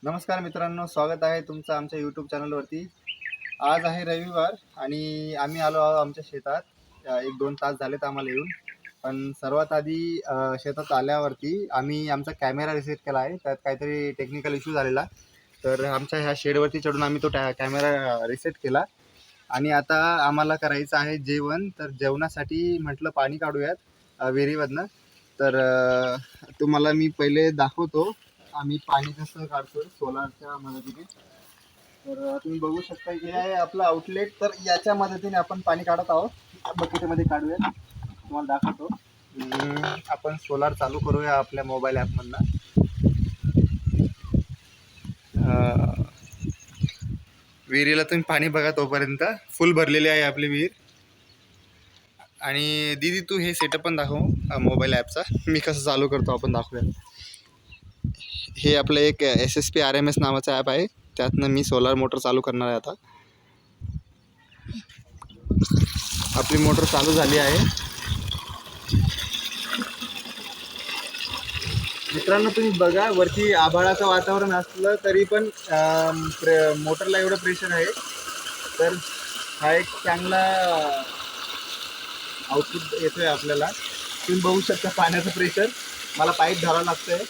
नमस्कार मित्रांनो, स्वागत आहे तुमचं आमच्या यूट्यूब चॅनलवरती. आज आहे रविवार आणि आम्ही आलो आहोत आमच्या शेतात. 1-2 तास झालेत आम्हाला येऊन. पण सर्वात आधी शेतात आल्यावरती आम्ही आमचा कॅमेरा रिसेट केला आहे. त्यात काहीतरी टेक्निकल इश्यू झालेला. तर आमच्या ह्या शेडवरती चढून आम्ही तो कॅमेरा रिसेट केला आणि आता आम्हाला करायचं आहे जेवण. तर जेवणासाठी म्हटलं पाणी काढूयात विहिरीमधनं. तर तुम्हाला मी पहिले दाखवतो आम्ही पाणी कसं काढतो सोलारच्या मदतीने. तर तुम्ही बघू शकता की हे आहे आपलं आउटलेट. तर याच्या मदतीने आपण पाणी काढत आहोत. बकेटमध्ये काढूया, तुम्हाला दाखवतो. आपण सोलार चालू करूया आपल्या मोबाईल ॲपमधनं. विहिरीला तुम्ही पाणी बघा, तोपर्यंत फुल भरलेली आहे आपली विहीर. आणि दीदी तू हे सेटअप पण दाखव मोबाईल ॲपचा, मी कसं चालू करतो आपण दाखवूया. हे आपलं एक SSP RMS नावाचं ॲप आहे, त्यातनं मी सोलार मोटर चालू करणार आहे. आता आपली मोटर चालू झाली आहे. मित्रांनो तुम्ही बघा, वरती आभाळाचं वातावरण असलं तरी पण मोटरला एवढं प्रेशर आहे. तर हा एक चांगला आउटपुट येतोय आपल्याला. तुम्ही बघू शकता पाण्याचं प्रेशर. मला पाईप धरावं लागतंय.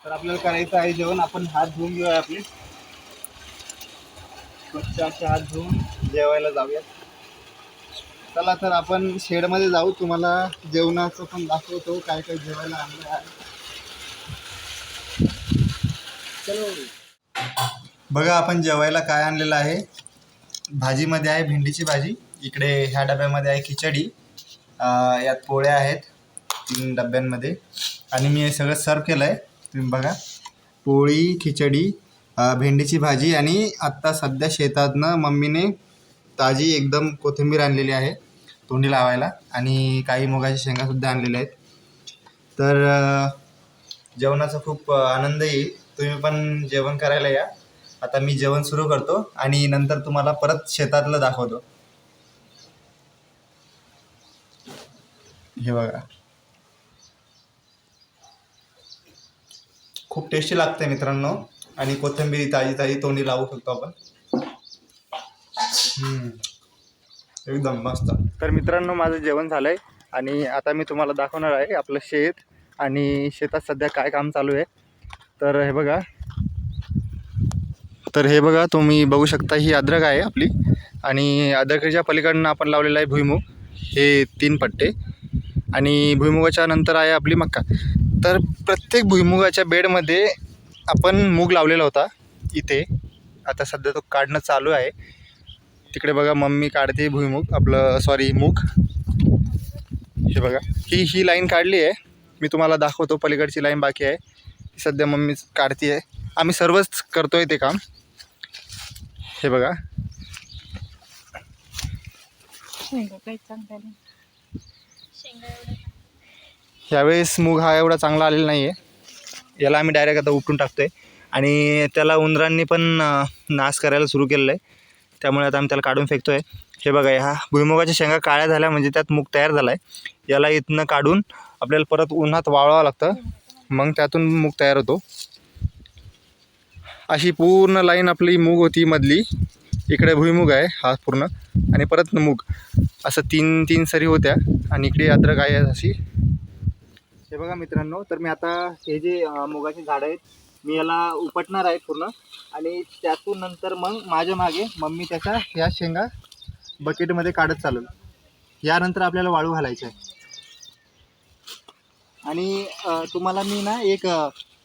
तर आपल्याला करायचं आहे जेवण. आपण हात धुवून घेऊया आपले, स्वच्छ असे हात धुवून जेवायला जाऊयात. चला तर आपण शेडमध्ये जाऊ, तुम्हाला जेवणाचं पण दाखवतो काय काय जेवायला आणलं आहे. चलो बघा आपण जेवायला काय आणलेलं आहे. भाजीमध्ये आहे भेंडीची भाजी, इकडे ह्या डब्यामध्ये आहे खिचडी, यात पोळ्या आहेत 3 डब्यांमध्ये. आणि मी हे सगळं सर्व केलं आहे. तुम्ही बघा, पोळी, खिचडी, भेंडीची भाजी आणि आत्ता सध्या शेतातनं मम्मीने ताजी एकदम कोथिंबीर आणलेली आहे तोंडी लावायला, आणि काही मुगाच्या शेंगासुद्धा आणलेल्या आहेत. तर जेवणाचा खूप आनंद येईल. तुम्ही पण जेवण करायला या. आता मी जेवण सुरू करतो आणि नंतर तुम्हाला परत शेतातलं दाखवतो. हे बघा, खूप टेस्टी लागते मित्रांनो. आणि कोथिंबीर ताजी ताजी तोंडी लावू शकतो आपण. एकदम मस्त. तर मित्रांनो माझं जेवण झालंय आणि आता मी तुम्हाला दाखवणार आहे आपलं शेत आणि शेतात सध्या काय काम चालू आहे. तर हे बघा तुम्ही बघू शकता, ही अद्रक आहे आपली. आणि अद्रकीच्या पलीकडनं आपण लावलेलं आहे भुईमुग, हे 3 पट्टे. आणि भुईमुगाच्या नंतर आहे आपली मक्का. तर प्रत्येक भुईमुगाच्या बेडमध्ये आपण मूग लावलेला होता इथे. आता सध्या तो काढणं चालू आहे. तिकडे बघा मम्मी काढते भुईमुग, आपलं सॉरी मूग. हे बघा, ही लाईन काढली आहे. मी तुम्हाला दाखवतो, पलीकडची लाईन बाकी आहे, ती सध्या मम्मी काढते आहे. आम्ही सर्वच करतो आहे ते काम. हे बघा, ह्यावेळेस मूग हा एवढा चांगला आलेला नाही आहे. याला आम्ही डायरेक्ट आता उपटून टाकतो आहे. आणि त्याला उंदरांनी पण नाश करायला सुरू केलेलं आहे, त्यामुळे आता आम्ही त्याला काढून फेकतो आहे. हे बघा, ह्या भुईमुगाच्या शेंगा काळ्या झाल्या म्हणजे त्यात मूग तयार झाला आहे. याला इथनं काढून आपल्याला परत उन्हात वाळवावं लागतं, मग त्यातून मूग तयार होतो. अशी पूर्ण लाईन आपली मूग होती मधली, इकडे भुईमुग आहे हा पूर्ण, आणि परत मूग, असं 3 सरी होत्या. आणि इकडे अद्रक आहे अशी. हे बघा मित्रांनो, तर मी आता हे जे मुगाची झाडं आहेत, मी याला उपटणार आहे पूर्ण. आणि त्यातून नंतर मग माझ्या मागे मम्मी त्याच्या ह्या शेंगा बकेटमध्ये काढत चालेल. यानंतर आपल्याला वाळू घालायचं आहे. आणि तुम्हाला मी ना एक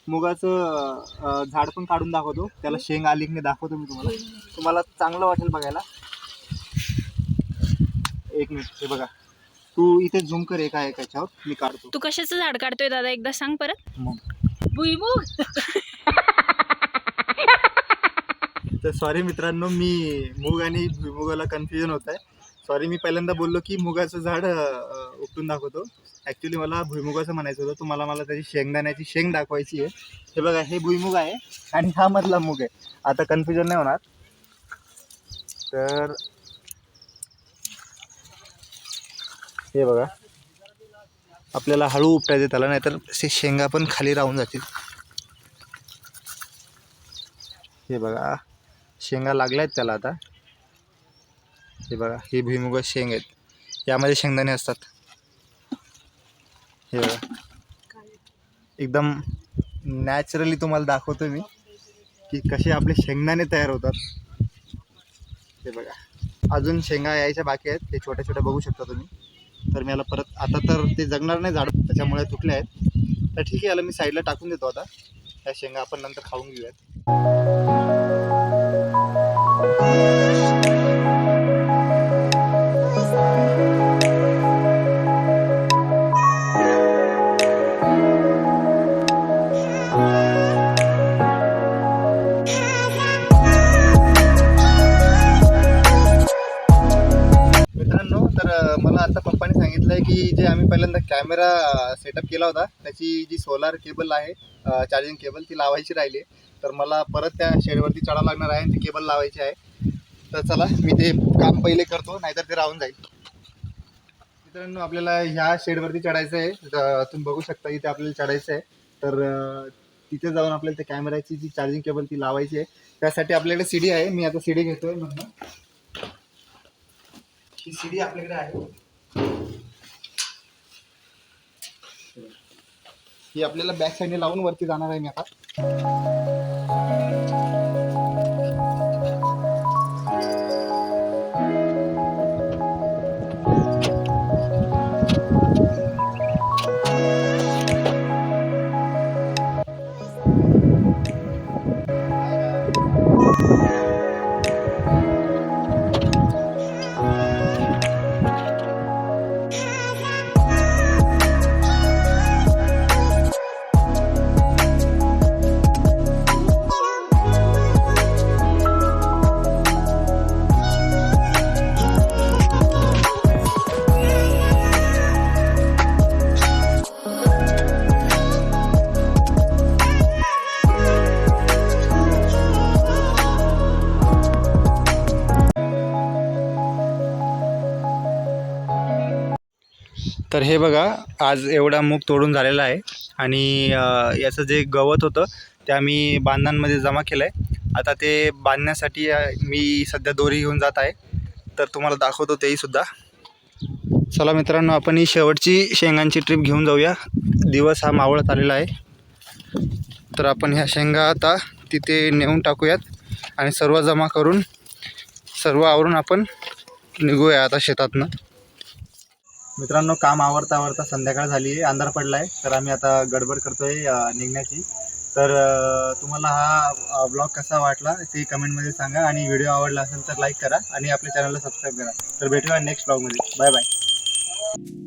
मुगाचं झाड पण काढून दाखवतो, त्याला शेंग आली की नाही दाखवतो मी तुम्हाला. तुम्हाला चांगलं वाटेल बघायला. एक मिनिट, हे बघा, तू इथे झूम कर एका याच्यावर, मी काढतो. तू कशाचं झाड काढतोय दादा, एकदा सांग परत. भुईमुग. तर सॉरी मित्रांनो, मी मूग आणि भुईमुगाला कन्फ्युजन होत आहे. सॉरी, मी पहिल्यांदा बोललो की मुगाचं झाड उपटून दाखवतो. ॲक्च्युली मला भुईमुगाचं म्हणायचं होतं. तुम्हाला मला त्याची शेंगदाण्याची शेंग दाखवायची आहे. हे बघा, हे भुईमुग आहे आणि हा मधला मूग आहे. आता कन्फ्युजन नाही होणार. तर हे बघा, आपल्याला हळू उपटायचे त्याला, नाहीतर ते शेंगा पण खाली राहून जातील. हे बघा शेंगा लागल्या आहेत त्याला आता. हे बघा ही भुईमुगा शेंग आहेत, यामध्ये शेंगदाणे असतात. हे बघा एकदम नॅचरली तुम्हाला दाखवतो मी की कसे आपले शेंगदाणे तयार होतात. हे बघा अजून शेंगा यायच्या बाकी आहेत, ते छोट्या छोट्या बघू शकता तुम्ही. तर मी याला परत आता तर ते जगणार नाही झाड, त्याच्यामुळे तुटले आहेत. तर ठीक आहे, याला मी साईडला टाकून देतो आता. त्या शेंगा आपण नंतर खाऊन घेऊयात. मित्रांनो, तर मला आता पप्पाने सांगितलं आहे की जे आम्ही पहिल्यांदा कॅमेरा सेटअप केला होता त्याची जी सोलार केबल आहे, चार्जिंग केबल, ती लावायची राहिली. तर मला परत त्या शेडवरती चढावं लागणार आहे आणि ती केबल लावायची आहे. तर चला मी ते काम पहिले करतो, नाहीतर ते राहून जाईल. मित्रांनो, आपल्याला ह्या शेडवरती चढायचं आहे. तुम्ही बघू शकता इथे आपल्याला चढायचं आहे. तर तिथे जाऊन आपल्याला त्या कॅमेऱ्याची जी चार्जिंग केबल ती लावायची आहे. त्यासाठी आपल्याकडे सीडी आहे. मी आता सीडी घेतोय म्हणून ही सीडी आपल्याकडे आहे. ही आपल्याला बॅक साईडने लावून वरती जाणार आहे मी आता. तर हे बघा आज एवढा मूग तोडून झालेला आहे आणि याचं जे गवत होतं ते आम्ही बांधांमध्ये जमा केलं आहे. आता ते बांधण्यासाठी मी सध्या दोरी घेऊन जात आहे, तर तुम्हाला दाखवतो तेही सुद्धा. चला मित्रांनो, आपण ही शेवटची शेंगांची ट्रिप घेऊन जाऊया. दिवस हा मावळत आलेला आहे. तर आपण ह्या शेंगा आता तिथे नेऊन टाकूयात आणि सर्व जमा करून सर्व आवरून आपण निघूया आता शेतातनं. मित्रांनो, काम आवरता संध्याकाळ झाली आहे, अंधार पडला आहे. तर आम्ही आता गडबड करतोय निघण्याची. तर तुम्हाला हा ब्लॉग कसा वाटला ते कमेंटमध्ये सांगा आणि व्हिडिओ आवडला असेल तर लाईक करा आणि आपल्या चॅनलला सबस्क्राईब करा. तर भेटूया नेक्स्ट ब्लॉगमध्ये. Bye bye.